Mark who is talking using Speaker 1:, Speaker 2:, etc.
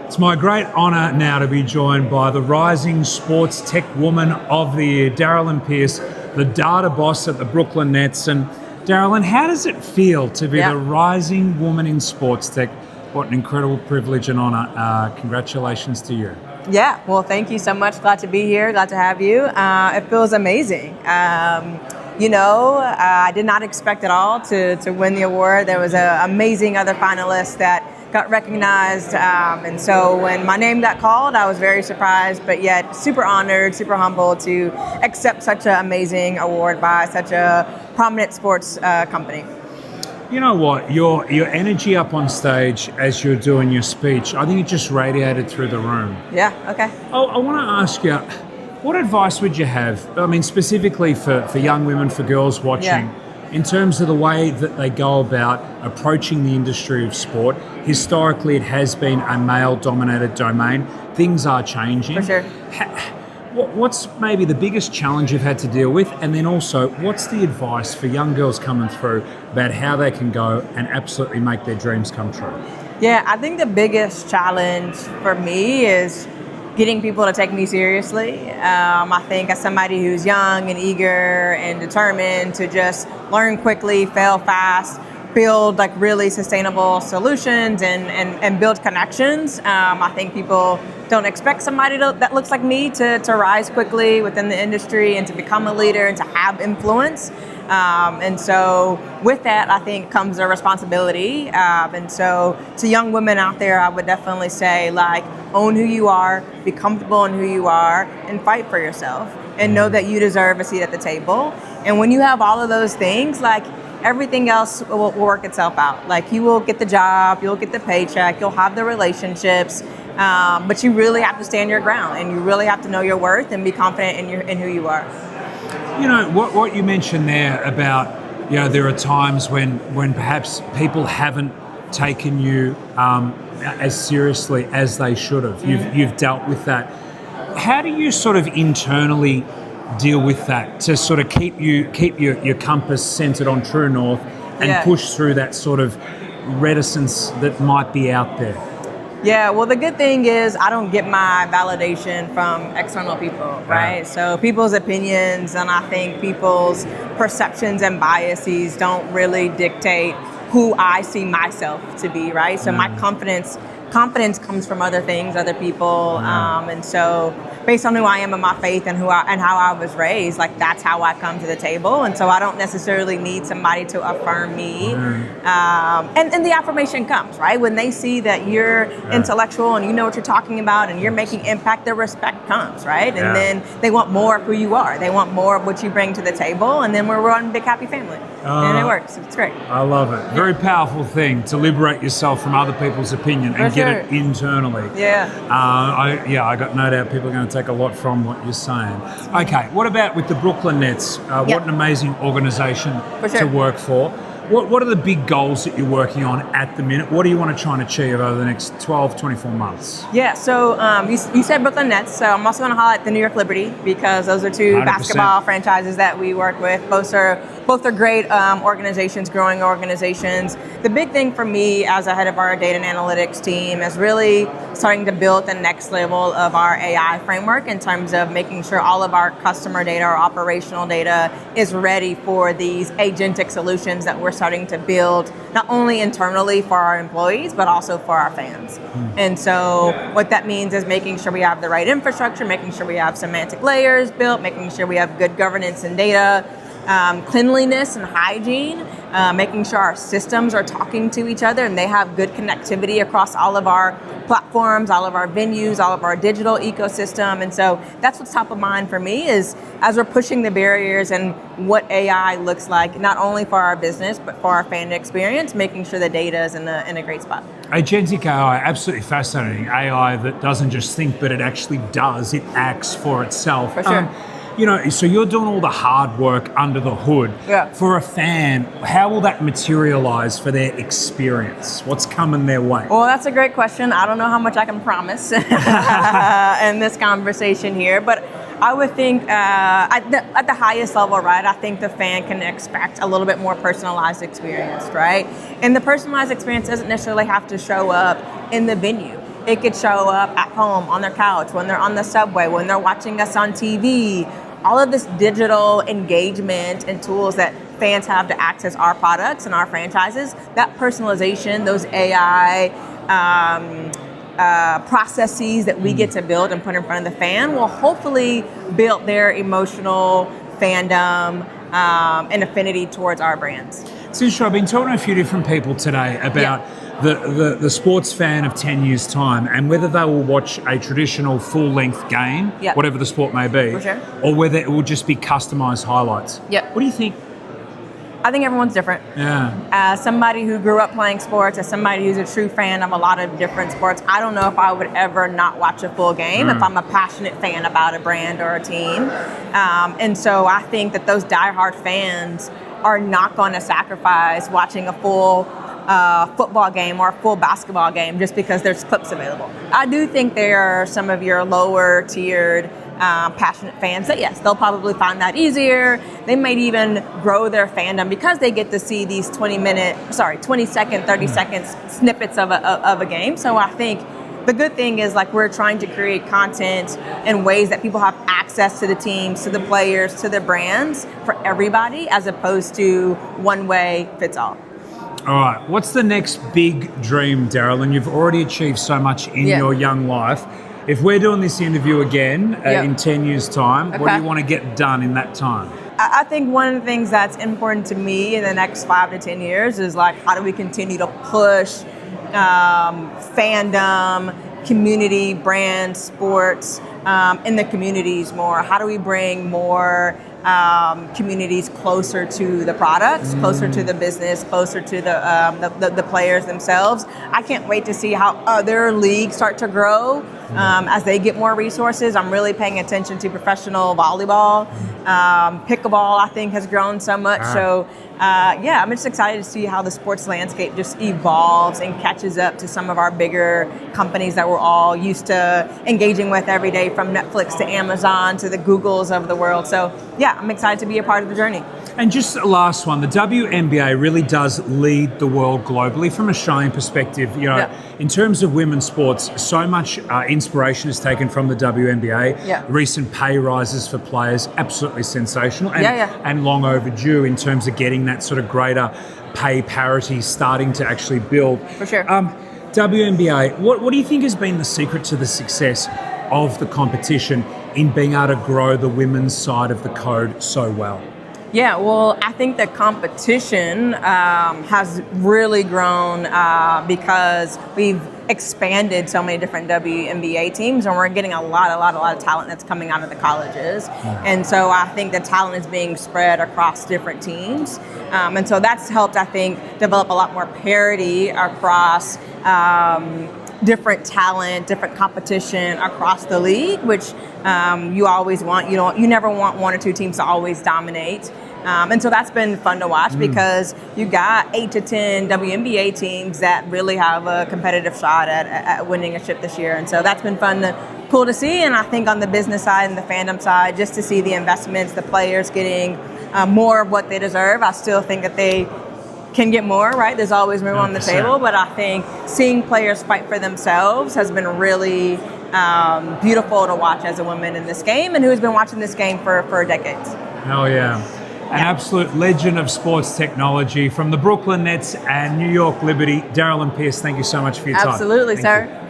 Speaker 1: It's my great honour now to be joined by the Rising Sports Tech Woman of the Year, Darolyn Pierce, the data boss at the Brooklyn Nets. And Darolyn, how does it feel to be the rising woman in sports tech? What an incredible privilege and honour. Congratulations to you.
Speaker 2: Yeah, well, thank you so much. Glad to be here. Glad to have you. It feels amazing. I did not expect at all to win the award. There was an amazing other finalist that got recognized. And so when my name got called, I was very surprised, but yet super honored, super humbled to accept such an amazing award by such a prominent sports company.
Speaker 1: You know what? Your energy up on stage as you're doing your speech, I think it just radiated through the room.
Speaker 2: Yeah, okay.
Speaker 1: I want to ask you, what advice would you have? I mean, specifically for young women, for girls watching, in terms of the way that they go about approaching the industry of sport. Historically, it has been a male-dominated domain. Things are changing.
Speaker 2: For sure.
Speaker 1: What's maybe the biggest challenge you've had to deal with? And then also, what's the advice for young girls coming through about how they can go and absolutely make their dreams come true?
Speaker 2: Yeah, I think the biggest challenge for me is getting people to take me seriously. I think as somebody who's young and eager and determined to just learn quickly, fail fast, build like really sustainable solutions and build connections. I think people don't expect somebody that looks like me to rise quickly within the industry and to become a leader and to have influence. And so with that, I think comes a responsibility. And so to young women out there, I would definitely say, like, own who you are, be comfortable in who you are, and fight for yourself, and know that you deserve a seat at the table. And when you have all of those things, like, everything else will work itself out. Like, you will get the job, you'll get the paycheck, you'll have the relationships, but you really have to stand your ground, and you really have to know your worth and be confident in who you are.
Speaker 1: You know, what you mentioned there about, there are times when perhaps people haven't taken you as seriously as they should have. You've dealt with that. How do you sort of internally deal with that to sort of keep your compass centered on true north and push through that sort of reticence that might be out there?
Speaker 2: Yeah, well, the good thing is I don't get my validation from external people, right? So people's opinions and I think people's perceptions and biases don't really dictate who I see myself to be, right? So my confidence comes from other things, other people, and so based on who I am and my faith and how I was raised, like, that's how I come to the table. And so I don't necessarily need somebody to affirm me. And the affirmation comes, right? When they see that you're intellectual and you know what you're talking about and you're making impact, the respect comes, right? And then they want more of who you are. They want more of what you bring to the table, and then we're one big happy family. And it works. It's great.
Speaker 1: I love it. Very powerful thing to liberate yourself from other people's opinion and get it internally. I got no doubt people are going to take a lot from what you're saying. Okay, what about with the Brooklyn Nets? What an amazing organisation to work for. What are the big goals that you're working on at the minute? What do you want to try and achieve over the next 12, 24 months?
Speaker 2: Yeah, so you said Brooklyn Nets, so I'm also going to highlight the New York Liberty because those are two
Speaker 1: 100%.
Speaker 2: basketball franchises that we work with. Both are great organizations, growing organizations. The big thing for me as a head of our data and analytics team is really starting to build the next level of our AI framework in terms of making sure all of our customer data, our operational data is ready for these agentic solutions that we're starting to build, not only internally for our employees, but also for our fans. And so what that means is making sure we have the right infrastructure, making sure we have semantic layers built, making sure we have good governance and data, cleanliness and hygiene, making sure our systems are talking to each other and they have good connectivity across all of our platforms, all of our venues, all of our digital ecosystem. And so that's what's top of mind for me is as we're pushing the barriers and what AI looks like, not only for our business, but for our fan experience, making sure the data is in a great spot.
Speaker 1: Agentic AI, absolutely fascinating. AI that doesn't just think, but it actually does. It acts for itself.
Speaker 2: For sure.
Speaker 1: So you're doing all the hard work under the hood. For a fan, how will that materialize for their experience? What's coming their way?
Speaker 2: Well, that's a great question. I don't know how much I can promise in this conversation here, but I would think at the highest level, right, I think the fan can expect a little bit more personalized experience, right? And the personalized experience doesn't necessarily have to show up in the venue. It could show up at home, on their couch, when they're on the subway, when they're watching us on TV. All of this digital engagement and tools that fans have to access our products and our franchises, that personalization, those AI processes that we get to build and put in front of the fan will hopefully build their emotional fandom and affinity towards our brands.
Speaker 1: So, I've been talking to a few different people today about the sports fan of 10 years' time and whether they will watch a traditional full-length game, whatever the sport may be,
Speaker 2: For sure.
Speaker 1: or whether it will just be customised highlights.
Speaker 2: Yep.
Speaker 1: What do you think?
Speaker 2: I think everyone's different.
Speaker 1: Yeah.
Speaker 2: As somebody who grew up playing sports, as somebody who's a true fan of a lot of different sports, I don't know if I would ever not watch a full game if I'm a passionate fan about a brand or a team. And so I think that those diehard fans are not going to sacrifice watching a full football game or a full basketball game just because there's clips available. I do think there are some of your lower tiered passionate fans that, yes, they'll probably find that easier. They might even grow their fandom because they get to see these 20 second, 30 second snippets of a game. So I think the good thing is, like, we're trying to create content in ways that people have access to the teams, to the players, to the brands for everybody, as opposed to one way fits all.
Speaker 1: All right. What's the next big dream, Darolyn? You've already achieved so much in your young life. If we're doing this interview again in 10 years' time, what do you want to get done in that time?
Speaker 2: I think one of the things that's important to me in the next 5 to 10 years is, like, how do we continue to push fandom, community, brand, sports in the communities more? How do we bring more communities closer to the products, closer to the business, closer to the players themselves? I can't wait to see how other leagues start to grow as they get more resources. I'm really paying attention to professional volleyball. Pickleball, I think, has grown so much. So I'm just excited to see how the sports landscape just evolves and catches up to some of our bigger companies that we're all used to engaging with every day, from Netflix to Amazon to the Googles of the world. So I'm excited to be a part of the journey.
Speaker 1: And just the last one, the WNBA really does lead the world globally from a showing perspective. You know, in terms of women's sports, so much inspiration is taken from the WNBA. Recent pay rises for players, absolutely sensational, and long overdue in terms of getting that sort of greater pay parity starting to actually build.
Speaker 2: For sure.
Speaker 1: WNBA, what do you think has been the secret to the success of the competition in being able to grow the women's side of the code so well?
Speaker 2: Yeah, well, I think the competition has really grown because we've expanded so many different WNBA teams, and we're getting a lot of talent that's coming out of the colleges. And so I think the talent is being spread across different teams. And so that's helped, I think, develop a lot more parity across different talent, different competition across the league, which you always want. You never want one or two teams to always dominate. And so that's been fun to watch because you got 8 to 10 WNBA teams that really have a competitive shot at winning a ship this year. And so that's been cool to see. And I think on the business side and the fandom side, just to see the investments, the players getting more of what they deserve. I still think that they can get more, right? There's always room on the table, but I think seeing players fight for themselves has been really beautiful to watch as a woman in this game, and who's been watching this game for decades.
Speaker 1: Hell yeah. An absolute legend of sports technology from the Brooklyn Nets and New York Liberty. Darolyn Pierce, thank you so much for your time.
Speaker 2: Absolutely,
Speaker 1: Thank
Speaker 2: sir.
Speaker 1: you.